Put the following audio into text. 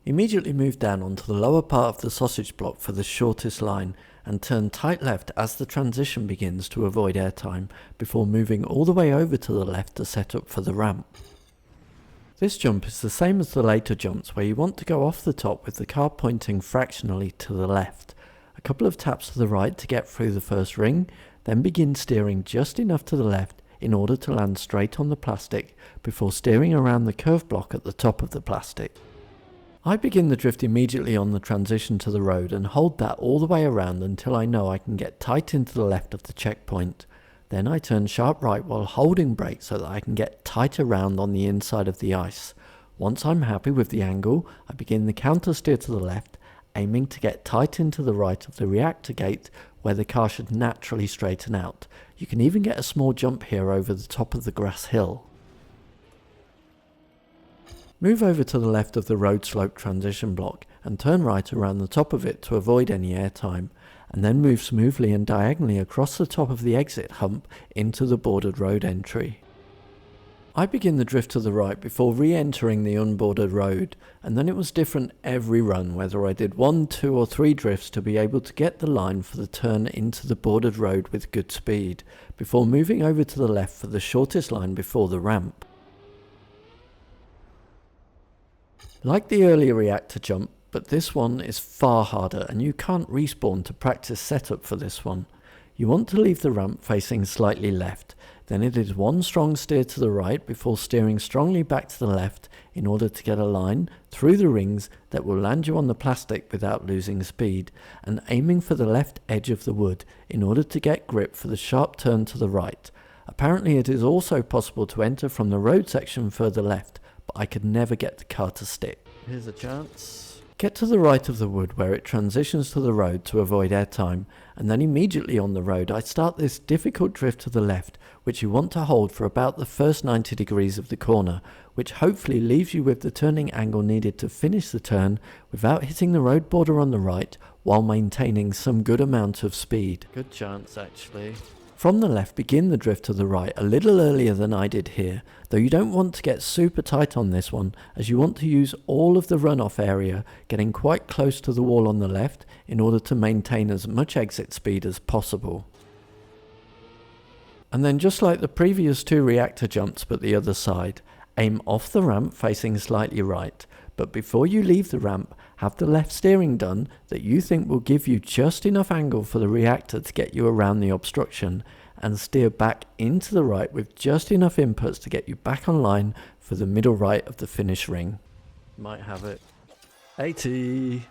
Immediately move down onto the lower part of the sausage block for the shortest line and turn tight left as the transition begins to avoid airtime before moving all the way over to the left to set up for the ramp. This jump is the same as the later jumps where you want to go off the top with the car pointing fractionally to the left. A couple of taps to the right to get through the first ring, then begin steering just enough to the left in order to land straight on the plastic before steering around the curve block at the top of the plastic. I begin the drift immediately on the transition to the road and hold that all the way around until I know I can get tight into the left of the checkpoint. Then I turn sharp right while holding brake so that I can get tight around on the inside of the ice. Once I'm happy with the angle, I begin the counter steer to the left, aiming to get tight into the right of the reactor gate where the car should naturally straighten out. You can even get a small jump here over the top of the grass hill. Move over to the left of the road slope transition block and turn right around the top of it to avoid any airtime, and then move smoothly and diagonally across the top of the exit hump into the bordered road entry. I begin the drift to the right before re-entering the unbordered road, and then it was different every run whether I did 1, 2 or 3 drifts to be able to get the line for the turn into the bordered road with good speed, before moving over to the left for the shortest line before the ramp. Like the earlier reactor jump, but this one is far harder and you can't respawn to practice setup for this one. You want to leave the ramp facing slightly left, then it is one strong steer to the right before steering strongly back to the left in order to get a line through the rings that will land you on the plastic without losing speed, and aiming for the left edge of the wood in order to get grip for the sharp turn to the right. Apparently it is also possible to enter from the road section further left, but I could never get the car to stick. Here's a chance. Get to the right of the wood where it transitions to the road to avoid airtime, and then immediately on the road I start this difficult drift to the left, which you want to hold for about the first 90 degrees of the corner, which hopefully leaves you with the turning angle needed to finish the turn without hitting the road border on the right while maintaining some good amount of speed. Good chance actually. From the left, begin the drift to the right a little earlier than I did here, though you don't want to get super tight on this one as you want to use all of the runoff area, getting quite close to the wall on the left in order to maintain as much exit speed as possible. And then just like the previous 2 reactor jumps but the other side, aim off the ramp facing slightly right, but before you leave the ramp, have the left steering done that you think will give you just enough angle for the reactor to get you around the obstruction, and steer back into the right with just enough inputs to get you back on line for the middle right of the finish ring. Might have it. 80!